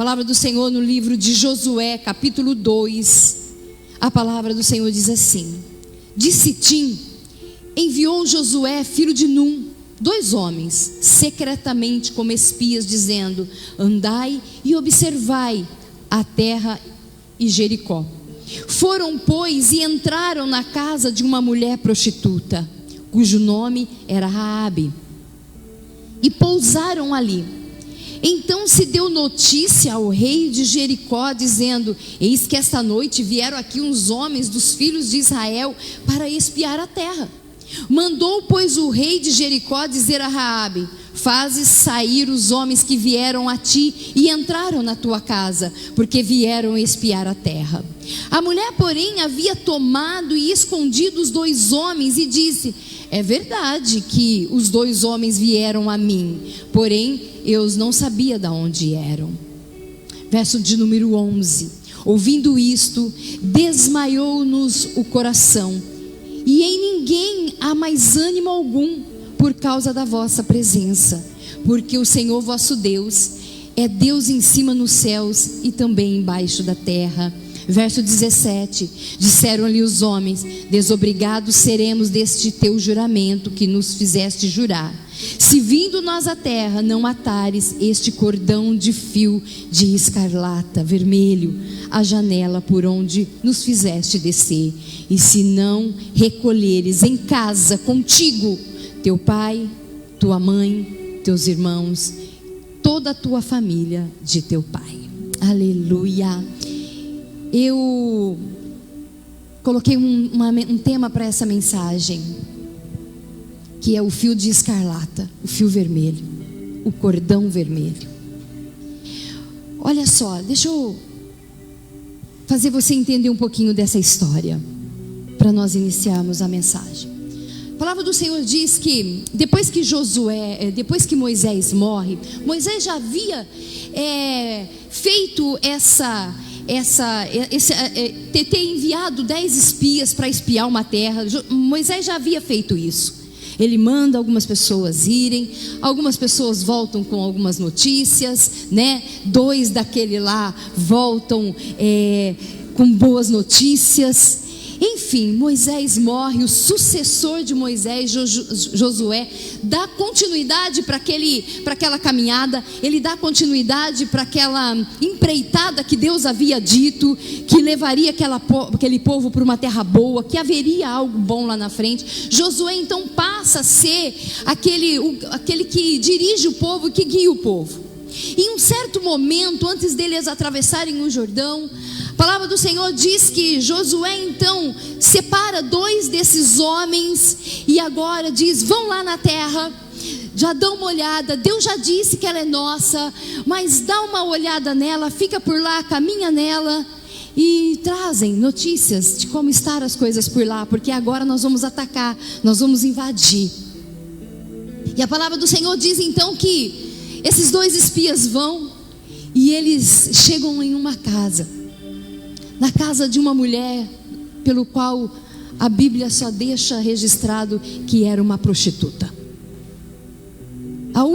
palavra do Senhor no livro de Josué, capítulo 2, a palavra do Senhor diz assim: de Sitim enviou Josué, filho de Num, 2 homens, secretamente como espias, dizendo: andai e observai a terra e Jericó. Foram, pois, e entraram na casa de uma mulher prostituta, cujo nome era Raabe, e pousaram ali. Então se deu notícia ao rei de Jericó, dizendo: eis que esta noite vieram aqui uns homens dos filhos de Israel para espiar a terra. Mandou, pois, o rei de Jericó dizer a Raabe: fazes sair os homens que vieram a ti e entraram na tua casa, porque vieram espiar a terra. A mulher, porém, havia tomado e escondido os 2 homens e disse: é verdade que os 2 homens vieram a mim, porém eu não sabia de onde eram. Verso de número 11: ouvindo isto, desmaiou-nos o coração, e em ninguém há mais ânimo algum por causa da vossa presença, porque o Senhor vosso Deus é Deus em cima nos céus e também embaixo da terra. Verso 17: disseram-lhe os homens: desobrigados seremos deste teu juramento que nos fizeste jurar, se vindo nós à terra não atares este cordão de fio de escarlata vermelho à janela por onde nos fizeste descer, e se não recolheres em casa contigo teu pai, tua mãe, teus irmãos, toda a tua família de teu pai. Aleluia. Eu coloquei um tema para essa mensagem, que é o fio de escarlata, o fio vermelho, o cordão vermelho. Olha só, deixa eu fazer você entender um pouquinho dessa história, para nós iniciarmos a mensagem. A palavra do Senhor diz que depois que Moisés morre, Moisés já havia feito ter enviado 10 espias para espiar uma terra. Moisés já havia feito isso. Ele manda algumas pessoas irem, algumas pessoas voltam com algumas notícias, né? 2 daquele lá voltam com boas notícias. Enfim, Moisés morre, o sucessor de Moisés, Josué, dá continuidade para aquela caminhada. Ele dá continuidade para aquela empreitada que Deus havia dito, que levaria aquele povo para uma terra boa, que haveria algo bom lá na frente. Josué então passa a ser aquele que dirige o povo, que guia o povo. Em um certo momento, antes deles atravessarem o Jordão, a palavra do Senhor diz que Josué então separa 2 desses homens e agora diz: vão lá na terra, já dão uma olhada. Deus já disse que ela é nossa, mas dá uma olhada nela, fica por lá, caminha nela e trazem notícias de como estão as coisas por lá, porque agora nós vamos atacar, nós vamos invadir. E a palavra do Senhor diz então que esses 2 espias vão e eles chegam em uma casa, na casa de uma mulher, pelo qual a Bíblia só deixa registrado que era uma prostituta. O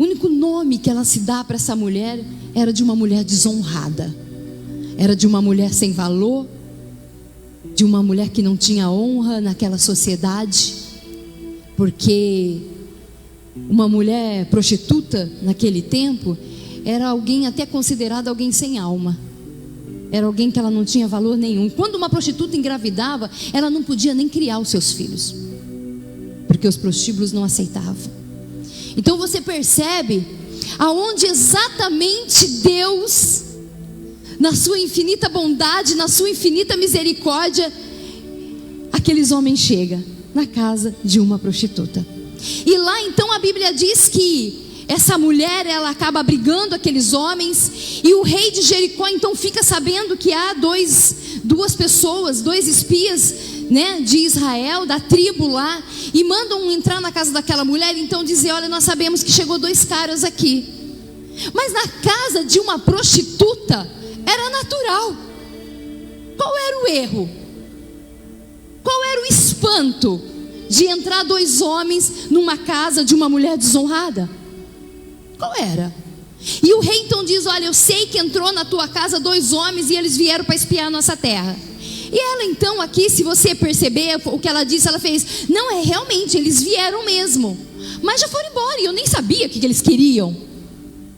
único nome que ela se dá para essa mulher era de uma mulher desonrada, era de uma mulher sem valor, de uma mulher que não tinha honra naquela sociedade, porque uma mulher prostituta naquele tempo era alguém até considerado alguém sem alma, era alguém que ela não tinha valor nenhum. Quando uma prostituta engravidava, ela não podia nem criar os seus filhos, porque os prostíbulos não aceitavam. Então você percebe aonde exatamente Deus, na sua infinita bondade, na sua infinita misericórdia, aqueles homens chegam na casa de uma prostituta. E lá então a Bíblia diz que essa mulher, ela acaba abrigando aqueles homens, e o rei de Jericó então fica sabendo que há 2 pessoas, 2 espias, né, de Israel, da tribo lá, e mandam entrar na casa daquela mulher. Então dizer: olha, nós sabemos que chegou 2 caras aqui, mas na casa de uma prostituta era natural. Qual era o erro? Qual era o espanto de entrar 2 homens numa casa de uma mulher desonrada? Qual era? E o rei então diz: olha, eu sei que entrou na tua casa 2 homens e eles vieram para espiar a nossa terra. E ela então aqui, se você perceber o que ela disse, ela fez: não, realmente, eles vieram mesmo, mas já foram embora e eu nem sabia o que eles queriam.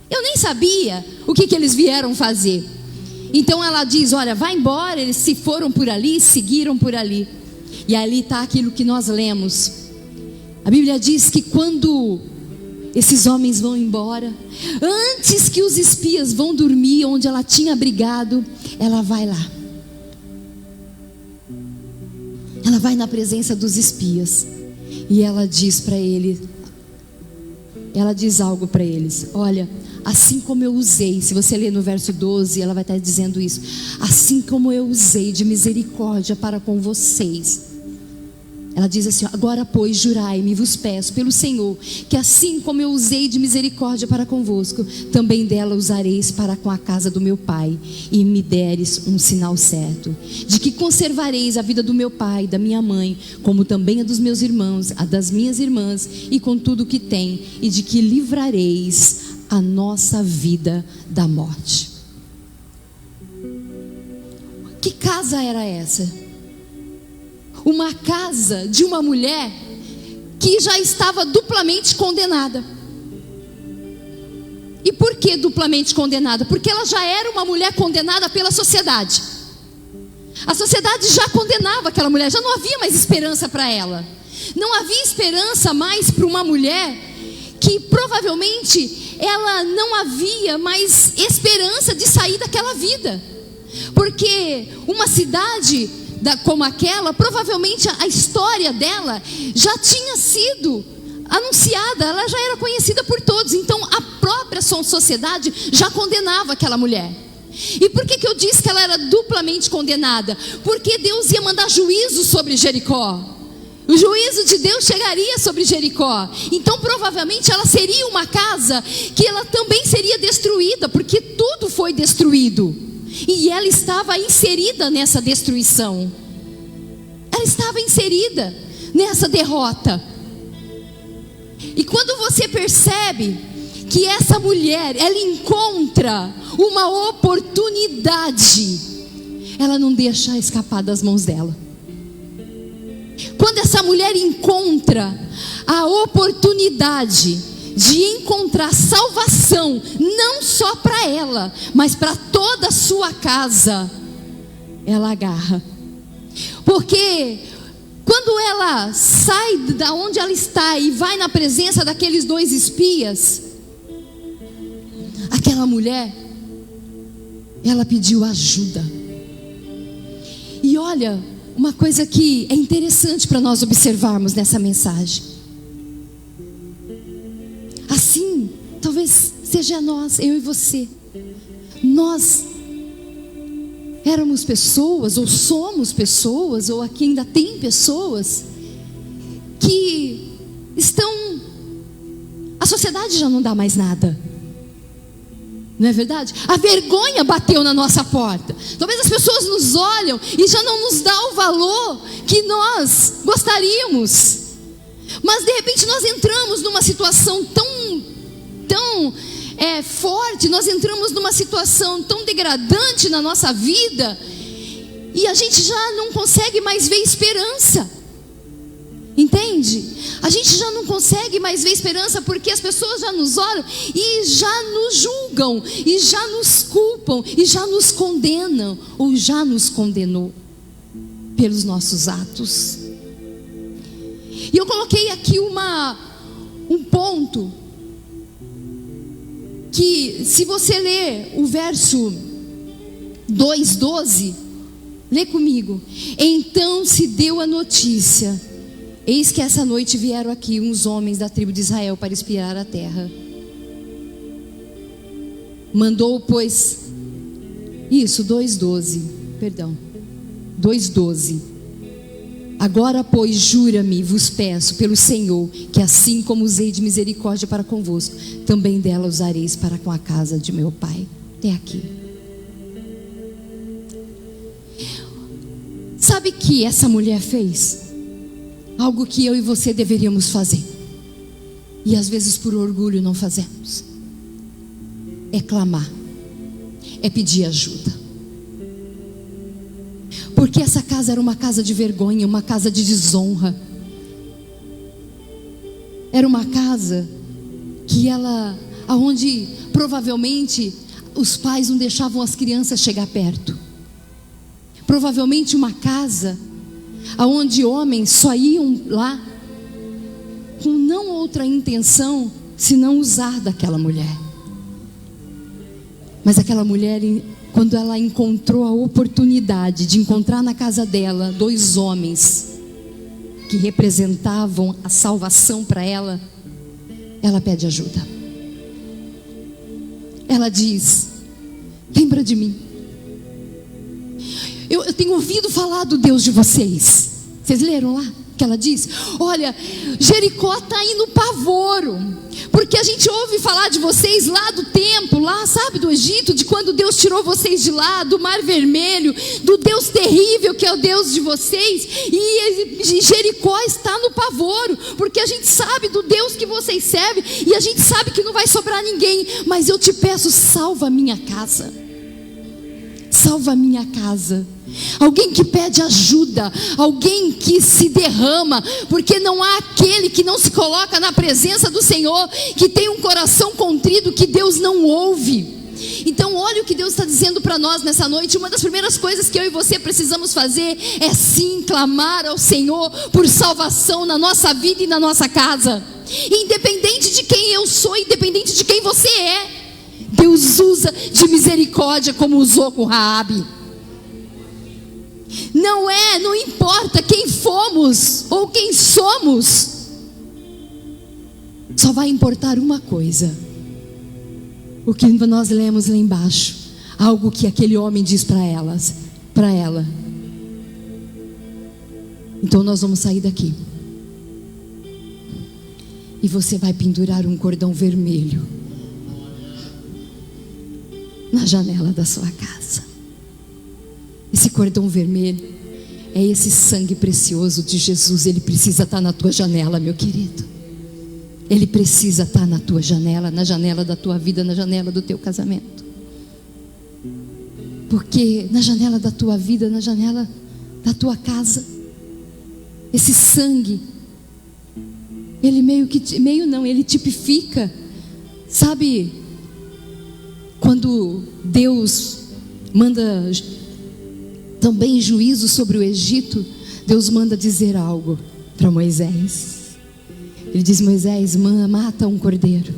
Eu nem sabia o que eles vieram fazer. Então ela diz: olha, vai embora. Eles se foram por ali, seguiram por ali. E ali está aquilo que nós lemos. A Bíblia diz que quando esses homens vão embora, antes que os espias vão dormir onde ela tinha abrigado, ela vai lá. Ela vai na presença dos espias e ela diz para ele, ela diz algo para eles: olha, assim como eu usei, se você ler no verso 12, ela vai estar dizendo isso: assim como eu usei de misericórdia para com vocês. Ela diz assim: agora pois jurai-me, vos peço pelo Senhor, que assim como eu usei de misericórdia para convosco, também dela usareis para com a casa do meu pai, e me deres um sinal certo, de que conservareis a vida do meu pai, da minha mãe, como também a dos meus irmãos, a das minhas irmãs, e com tudo o que tem, e de que livrareis a nossa vida da morte. Que casa era essa? Uma casa de uma mulher que já estava duplamente condenada. E por que duplamente condenada? Porque ela já era uma mulher condenada pela sociedade. A sociedade já condenava aquela mulher, já não havia mais esperança para ela. Não havia esperança mais para uma mulher que provavelmente ela não havia mais esperança de sair daquela vida. Porque uma cidade como aquela, provavelmente a história dela já tinha sido anunciada, ela já era conhecida por todos. Então a própria sociedade já condenava aquela mulher. E por que eu disse que ela era duplamente condenada? Porque Deus ia mandar juízo sobre Jericó. O juízo de Deus chegaria sobre Jericó. Então provavelmente ela seria uma casa que ela também seria destruída, porque tudo foi destruído. E ela estava inserida nessa destruição. Ela estava inserida nessa derrota. E quando você percebe que essa mulher, ela encontra uma oportunidade, ela não deixa escapar das mãos dela. Quando essa mulher encontra a oportunidade de encontrar salvação, não só para ela, mas para toda a sua casa, ela agarra. Porque quando ela sai da onde ela está e vai na presença daqueles 2 espias, aquela mulher, ela pediu ajuda. E olha, uma coisa que é interessante para nós observarmos nessa mensagem. Assim, talvez seja nós, eu e você. Nós éramos pessoas, ou somos pessoas, ou aqui ainda tem pessoas que estão... A sociedade já não dá mais nada. Não é verdade? A vergonha bateu na nossa porta. Talvez as pessoas nos olham e já não nos dão o valor que nós gostaríamos. Mas de repente nós entramos numa situação tão forte, nós entramos numa situação tão degradante na nossa vida, e a gente já não consegue mais ver esperança. Entende? A gente já não consegue mais ver esperança, porque as pessoas já nos olham e já nos julgam, e já nos culpam, e já nos condenam, ou já nos condenou pelos nossos atos. E eu coloquei aqui um ponto, que se você ler o verso 2:12, lê comigo. Então se deu a notícia: eis que essa noite vieram aqui uns homens da tribo de Israel para espiar a terra. Mandou, pois, isso, 2:12, perdão, 2:12. Agora, pois, jura-me, vos peço pelo Senhor, que assim como usei de misericórdia para convosco, também dela usareis para com a casa de meu pai. Até aqui. Sabe que essa mulher fez? Algo que eu e você deveríamos fazer, e às vezes por orgulho não fazemos. é clamar, é pedir ajuda. Porque essa casa era uma casa de vergonha, uma casa de desonra. Era uma casa que aonde provavelmente os pais não deixavam as crianças chegar perto. Provavelmente uma casa aonde homens só iam lá com não outra intenção senão usar daquela mulher. Mas aquela mulher, quando ela encontrou a oportunidade de encontrar na casa dela 2 homens que representavam a salvação para ela, ela pede ajuda. Ela diz: lembra de mim. Eu tenho ouvido falar do Deus de vocês. Vocês leram lá que ela diz? Olha, Jericó está indo pavoro, porque a gente ouve falar de vocês lá do tempo, lá, sabe, do Egito, de quando Deus tirou vocês de lá, do Mar Vermelho, do Deus terrível que é o Deus de vocês. E Jericó está no pavoro, porque a gente sabe do Deus que vocês servem, e a gente sabe que não vai sobrar ninguém. Mas eu te peço, salva a minha casa. Salva a minha casa. Alguém que pede ajuda, alguém que se derrama, porque não há aquele que não se coloca na presença do Senhor, que tem um coração contrito, que Deus não ouve. Então olha o que Deus está dizendo para nós nessa noite. Uma das primeiras coisas que eu e você precisamos fazer é sim clamar ao Senhor por salvação na nossa vida e na nossa casa. Independente de quem eu sou, independente de quem você é, Deus usa de misericórdia como usou com Raabe. Não importa quem fomos ou quem somos, só vai importar uma coisa: o que nós lemos lá embaixo, algo que aquele homem diz para ela. Então nós vamos sair daqui e você vai pendurar um cordão vermelho na janela da sua casa. Esse cordão vermelho é esse sangue precioso de Jesus. Ele precisa estar na tua janela, meu querido. Ele precisa estar na tua janela, na janela da tua vida, na janela do teu casamento. Porque na janela da tua vida, na janela da tua casa, esse sangue, ele tipifica, sabe, quando Deus manda também juízo sobre o Egito, Deus manda dizer algo para Moisés. Ele diz: Moisés, mata um cordeiro,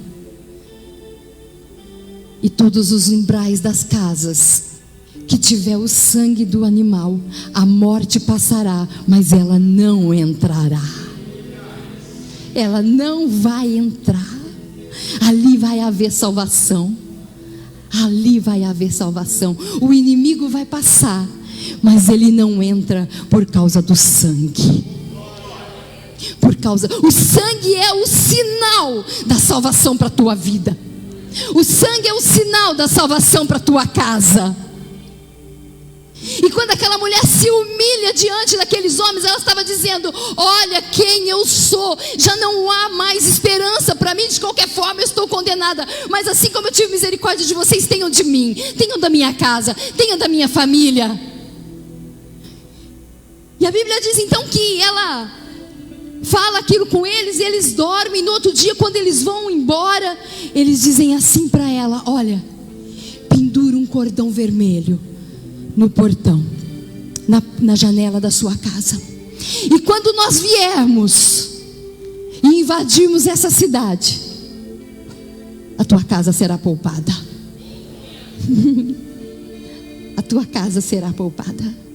e todos os umbrais das casas que tiver o sangue do animal, a morte passará, mas ela não entrará. Ela não vai entrar. Ali vai haver salvação. Ali vai haver salvação. O inimigo vai passar, mas ele não entra por causa do sangue. O sangue é o sinal da salvação para a tua vida. O sangue é o sinal da salvação para a tua casa. E quando aquela mulher se humilha diante daqueles homens, ela estava dizendo: olha quem eu sou, já não há mais esperança para mim, de qualquer forma eu estou condenada, mas assim como eu tive misericórdia de vocês, tenham de mim, tenham da minha casa, tenham da minha família. E a Bíblia diz então que ela fala aquilo com eles, e eles dormem. No outro dia, quando eles vão embora, eles dizem assim para ela: olha, pendura um cordão vermelho no portão, na janela da sua casa, e quando nós viermos e invadirmos essa cidade, a tua casa será poupada. A tua casa será poupada.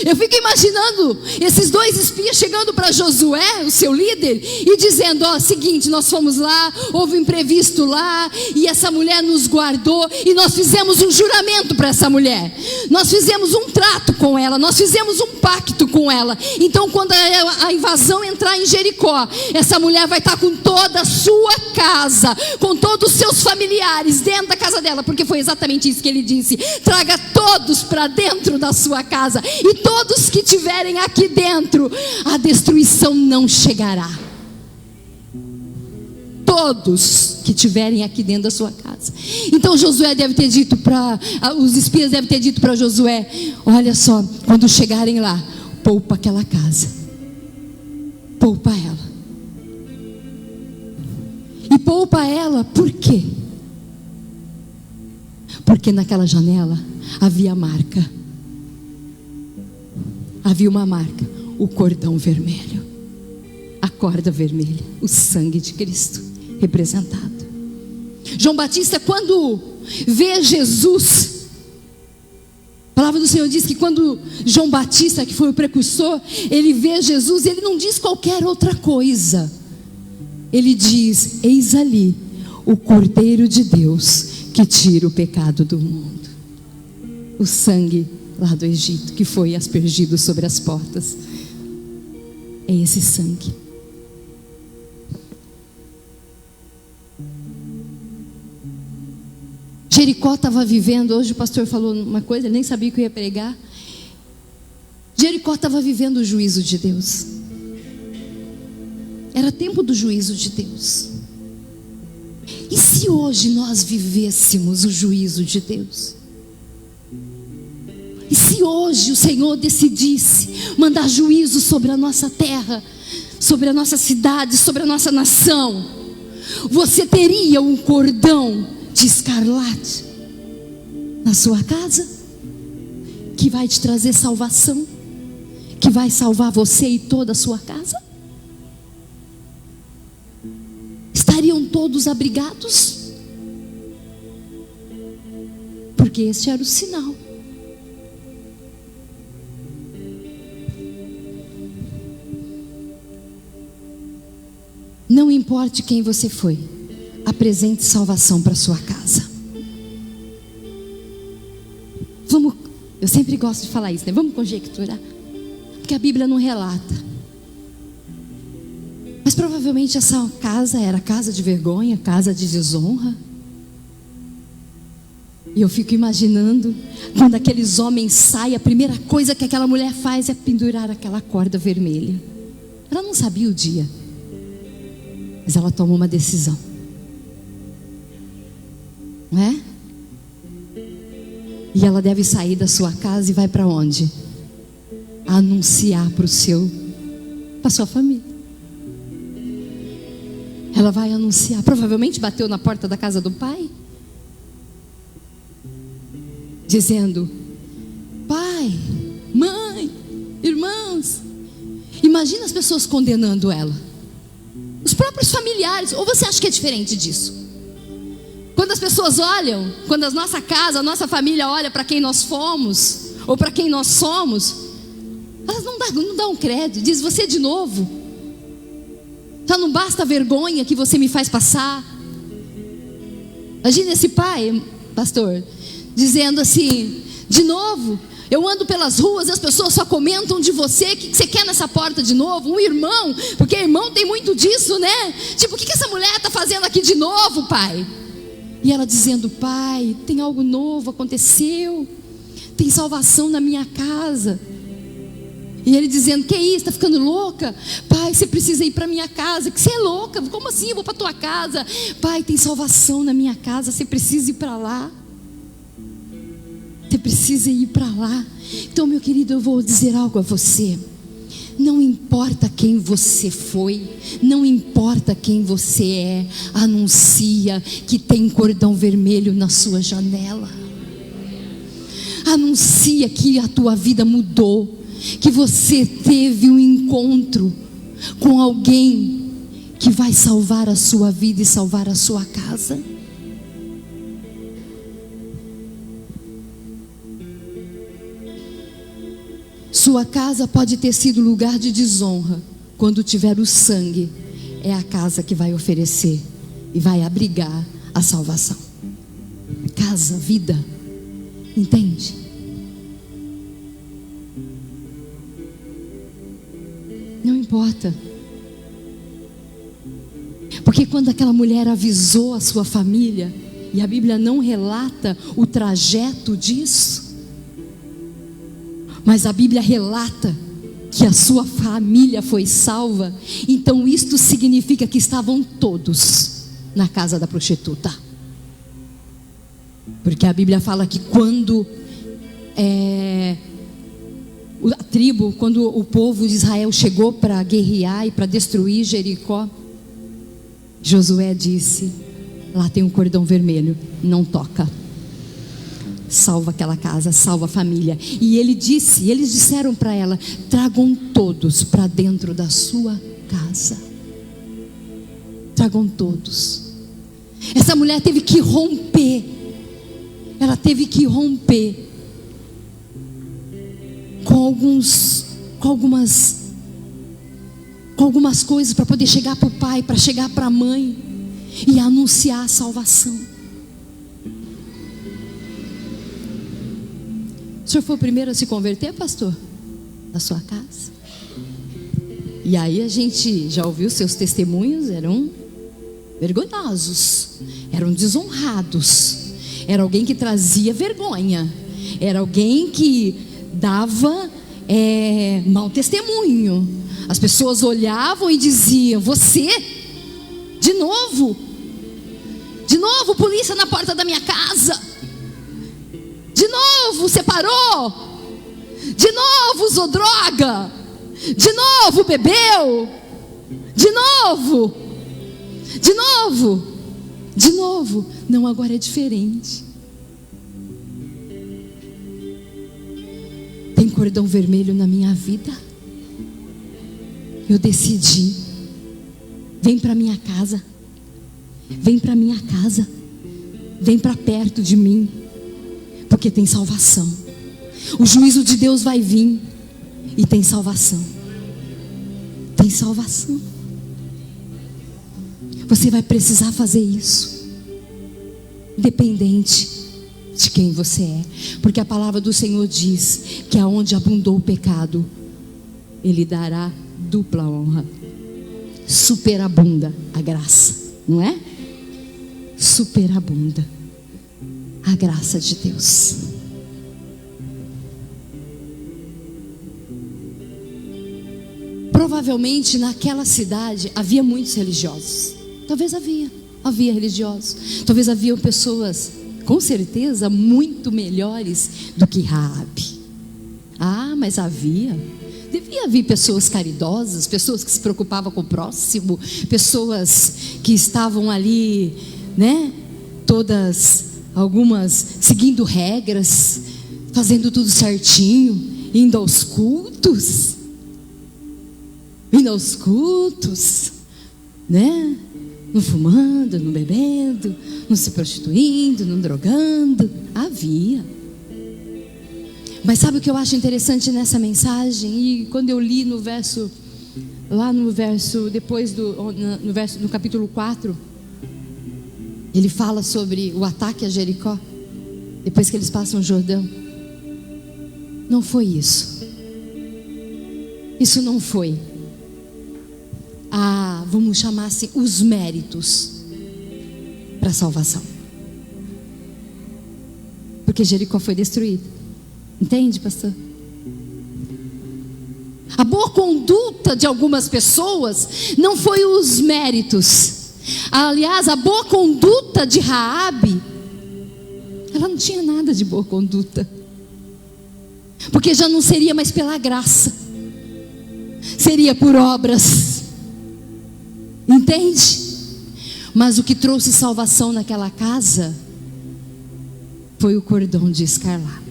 Eu fico imaginando esses 2 espias chegando para Josué, o seu líder, e dizendo: ó, seguinte, nós fomos lá, houve um imprevisto lá, e essa mulher nos guardou, e nós fizemos um juramento para essa mulher, nós fizemos um trato com ela, nós fizemos um pacto com ela. Então quando a invasão entrar em Jericó, essa mulher vai estar com toda a sua casa, com todos os seus familiares dentro da casa dela, porque foi exatamente isso que ele disse: traga todos para dentro da sua casa, e todos que tiverem aqui dentro, a destruição não chegará. todos que estiverem aqui dentro da sua casa. Então Josué deve ter dito os espias devem ter dito para Josué: olha só, quando chegarem lá, poupa aquela casa, poupa ela. E poupa ela por quê? Porque naquela janela havia marca. Havia uma marca, o cordão vermelho, a corda vermelha, o sangue de Cristo representado. João Batista, quando vê Jesus, a palavra do Senhor diz que quando João Batista, que foi o precursor, ele vê Jesus, ele não diz qualquer outra coisa. Ele diz: eis ali o Cordeiro de Deus que tira o pecado do mundo. O sangue lá do Egito que foi aspergido sobre as portas, é esse sangue. Jericó estava vivendo, hoje o pastor falou uma coisa, ele nem sabia que eu ia pregar. Jericó estava vivendo o juízo de Deus. Era tempo do juízo de Deus. E se hoje nós vivêssemos o juízo de Deus? E se hoje o Senhor decidisse mandar juízo sobre a nossa terra, sobre a nossa cidade, sobre a nossa nação, você teria um cordão de escarlate na sua casa, que vai te trazer salvação, que vai salvar você e toda a sua casa? Estariam todos abrigados? Porque este era o sinal. Não importe quem você foi, apresente salvação para sua casa. Eu sempre gosto de falar isso, né? Vamos conjecturar, porque a Bíblia não relata. Mas provavelmente essa casa era casa de vergonha, casa de desonra. E eu fico imaginando, quando aqueles homens saem, a primeira coisa que aquela mulher faz é pendurar aquela corda vermelha. Ela não sabia o dia, mas ela tomou uma decisão, não é? E ela deve sair da sua casa e vai para onde? Anunciar para sua família. Ela vai anunciar. Provavelmente bateu na porta da casa do pai, dizendo: pai, mãe, irmãos. Imagina as pessoas condenando ela, os próprios familiares. Ou você acha que é diferente disso? Quando as pessoas olham, quando a nossa casa, a nossa família olha para quem nós fomos, ou para quem nós somos, elas não dão crédito. Diz: você de novo? Já não basta a vergonha que você me faz passar? Imagina esse pai, pastor, dizendo assim: de novo? Eu ando pelas ruas e as pessoas só comentam de você. O que você quer nessa porta de novo? Um irmão? Porque irmão tem muito disso, né? Tipo, o que essa mulher está fazendo aqui de novo, pai? E ela dizendo: pai, tem algo novo, aconteceu. Tem salvação na minha casa. E ele dizendo: que isso, está ficando louca? Pai, você precisa ir para minha casa. Que você é louca? Como assim eu vou para tua casa? Pai, tem salvação na minha casa, você precisa ir para lá. Você precisa ir para lá. Então, meu querido, eu vou dizer algo a você. Não importa quem você foi, não importa quem você é, anuncia que tem cordão vermelho na sua janela. Anuncia que a tua vida mudou, que você teve um encontro com alguém que vai salvar a sua vida e salvar a sua casa. Sua casa pode ter sido lugar de desonra. Quando tiver o sangue, é a casa que vai oferecer e vai abrigar a salvação. Casa, vida, entende? Não importa. Porque quando aquela mulher avisou a sua família, e a Bíblia não relata o trajeto disso, mas a Bíblia relata que a sua família foi salva. Então isto significa que estavam todos na casa da prostituta. Porque a Bíblia fala que quando quando o povo de Israel chegou para guerrear e para destruir Jericó, Josué disse: lá tem um cordão vermelho, não toca. Salva aquela casa, salva a família. E eles disseram para ela: tragam todos para dentro da sua casa. Tragam todos. Essa mulher teve que romper. Ela teve que romper com algumas coisas para poder chegar para o pai, para chegar para a mãe e anunciar a salvação. O senhor foi o primeiro a se converter, pastor? Na sua casa? E aí a gente já ouviu seus testemunhos, eram vergonhosos, eram desonrados. Era alguém que trazia vergonha. Era alguém que dava mau testemunho. As pessoas olhavam e diziam: você? De novo? De novo polícia na porta da minha casa? De novo separou? De novo usou droga? De novo bebeu? De novo? De novo? De novo? Não, agora é diferente. Tem cordão vermelho na minha vida. Eu decidi: vem para minha casa. Vem para minha casa. Vem para perto de mim. Porque tem salvação. O juízo de Deus vai vir. E tem salvação. Tem salvação. Você vai precisar fazer isso, independente de quem você é. Porque a palavra do Senhor diz que aonde abundou o pecado, Ele dará dupla honra. Superabunda a graça, não é? Superabunda a graça de Deus. Provavelmente naquela cidade havia muitos religiosos. Talvez havia religiosos. Talvez haviam pessoas, com certeza, muito melhores do que Raabe. Mas devia haver pessoas caridosas, pessoas que se preocupavam com o próximo, pessoas que estavam ali, né? Algumas seguindo regras, fazendo tudo certinho, indo aos cultos, né? Não fumando, não bebendo, não se prostituindo, não drogando. Havia. Mas sabe o que eu acho interessante nessa mensagem? E quando eu li no capítulo 4, ele fala sobre o ataque a Jericó, depois que eles passam o Jordão. Não foi isso. Isso não foi, vamos chamar assim, os méritos para a salvação. Porque Jericó foi destruída. Entende, pastor? A boa conduta de algumas pessoas não foi os méritos. Aliás, a boa conduta de Raabe, ela não tinha nada de boa conduta. Porque já não seria mais pela graça, seria por obras. Entende? Mas o que trouxe salvação naquela casa foi o cordão de escarlate.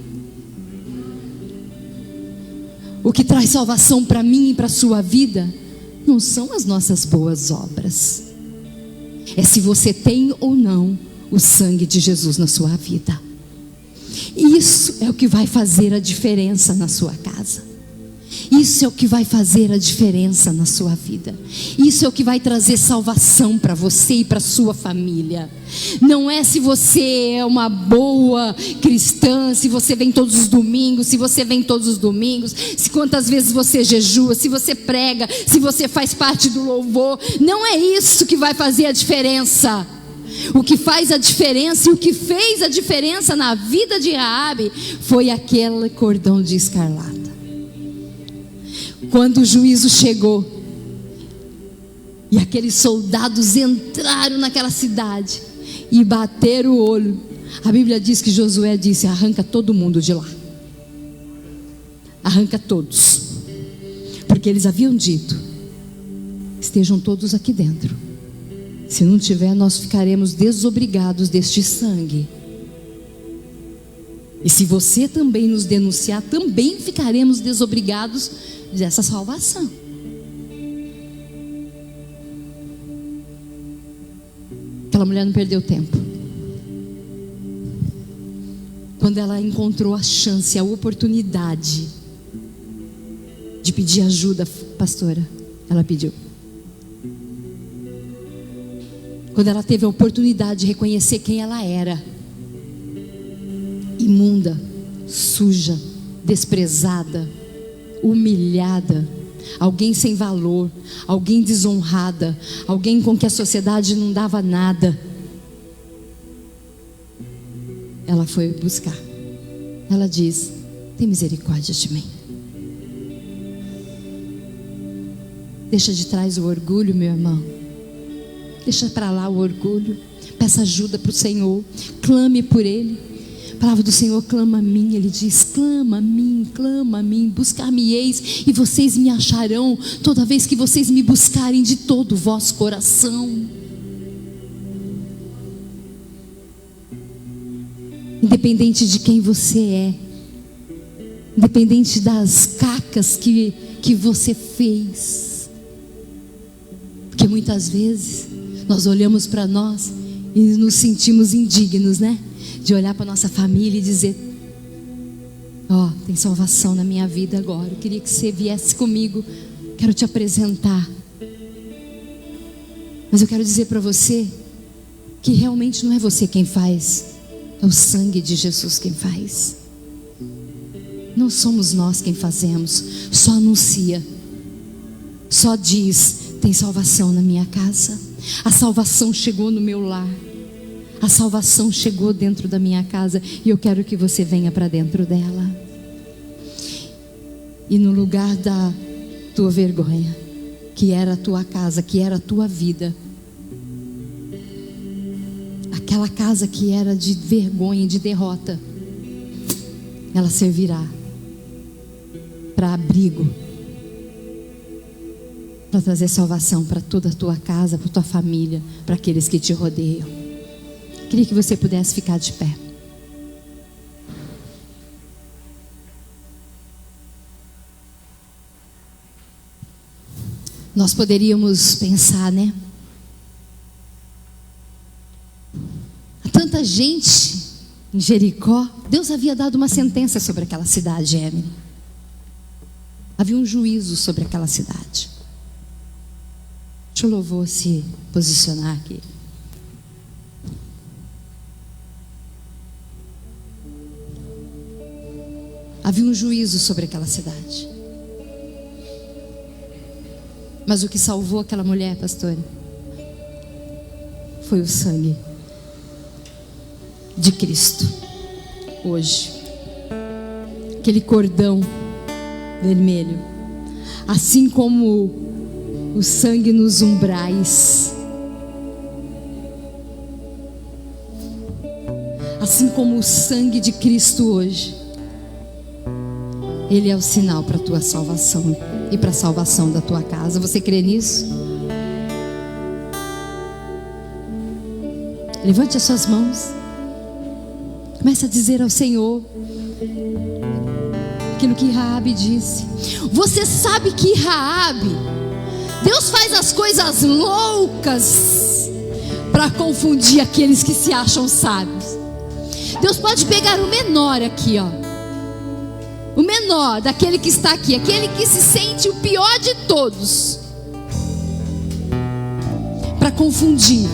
O que traz salvação para mim e para a sua vida não são as nossas boas obras. É se você tem ou não o sangue de Jesus na sua vida. Isso é o que vai fazer a diferença na sua casa. Isso é o que vai fazer a diferença na sua vida. Isso é o que vai trazer salvação para você e para a sua família. Não é se você é uma boa cristã, se você vem todos os domingos, se você vem todos os domingos, se quantas vezes você jejua, se você prega, se você faz parte do louvor. Não é isso que vai fazer a diferença. O que faz a diferença e o que fez a diferença na vida de Raabe foi aquele cordão de escarlata. Quando o juízo chegou, E aqueles soldados entraram naquela cidade e bateram o olho. A Bíblia diz que Josué disse: arranca todo mundo de lá. Arranca todos. Porque eles haviam dito: estejam todos aqui dentro. Se não tiver, nós ficaremos desobrigados deste sangue. E se você também nos denunciar, também ficaremos desobrigados dessa salvação. Aquela mulher não perdeu tempo. Quando ela encontrou a chance, a oportunidade de pedir ajuda, pastora, ela pediu. Quando ela teve a oportunidade de reconhecer quem ela era, imunda, suja, desprezada, humilhada, alguém sem valor, alguém desonrada, alguém com que a sociedade não dava nada, ela foi buscar. Ela diz: tem misericórdia de mim. Deixa de trás o orgulho, meu irmão. Deixa para lá o orgulho. Peça ajuda para o Senhor. Clame por Ele. A palavra do Senhor clama a mim. Ele diz: clama a mim, buscar-me-eis e vocês me acharão, toda vez que vocês me buscarem de todo o vosso coração. Independente de quem você é, independente das cacas que você fez, porque muitas vezes nós olhamos para nós e nos sentimos indignos, né? De olhar para nossa família e dizer: ó, tem salvação na minha vida agora. Eu queria que você viesse comigo, quero te apresentar. Mas eu quero dizer para você que realmente não é você quem faz, é o sangue de Jesus quem faz. Não somos nós quem fazemos. Só anuncia, só diz: tem salvação na minha casa. A salvação chegou no meu lar. A salvação chegou dentro da minha casa e eu quero que você venha para dentro dela. E no lugar da tua vergonha, que era a tua casa, que era a tua vida, aquela casa que era de vergonha, de derrota, ela servirá para abrigo, para trazer salvação para toda a tua casa, para a tua família, para aqueles que te rodeiam. Queria que você pudesse ficar de pé. Nós poderíamos pensar, né? Há tanta gente em Jericó. Deus havia dado uma sentença sobre aquela cidade, Emily. Havia um juízo sobre aquela cidade. Deixa o louvor se posicionar aqui. Havia um juízo sobre aquela cidade. Mas o que salvou aquela mulher, pastora, foi o sangue de Cristo. Hoje, aquele cordão vermelho, assim como o sangue nos umbrais, assim como o sangue de Cristo hoje, ele é o sinal para a tua salvação e para a salvação da tua casa. Você crê nisso? Levante as suas mãos. Comece a dizer ao Senhor aquilo que Raabe disse. Você sabe que Raabe, Deus faz as coisas loucas para confundir aqueles que se acham sábios. Deus pode pegar o menor aqui, ó, o menor daquele que está aqui, aquele que se sente o pior de todos, para confundir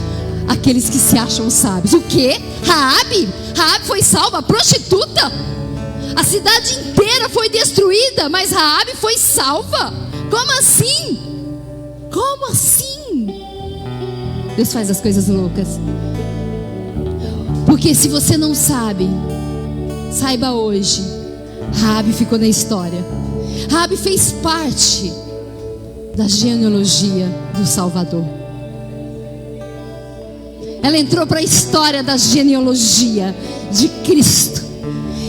aqueles que se acham sábios. O quê? Raabe foi salva, prostituta. A cidade inteira foi destruída, mas Raabe foi salva. Como assim? Como assim? Deus faz as coisas loucas. Porque se você não sabe, saiba hoje, Raabe ficou na história. Raabe fez parte da genealogia do Salvador. Ela entrou para a história da genealogia de Cristo.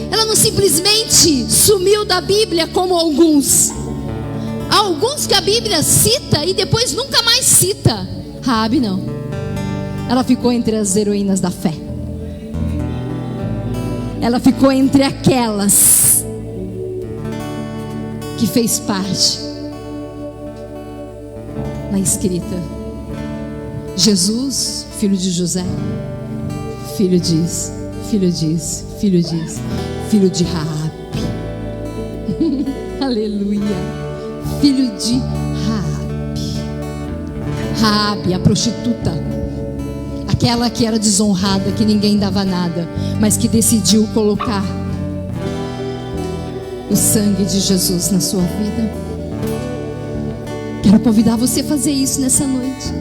Ela não simplesmente sumiu da Bíblia como alguns. Há alguns que a Bíblia cita e depois nunca mais cita. Raabe não. Ela ficou entre as heroínas da fé. Ela ficou entre aquelas que fez parte na escrita. Jesus, filho de José, filho diz, filho diz, filho diz, filho de Raabe. Aleluia. Filho de Raabe. Raabe, a prostituta, aquela que era desonrada, que ninguém dava nada, mas que decidiu colocar o sangue de Jesus na sua vida. Quero convidar você a fazer isso nessa noite.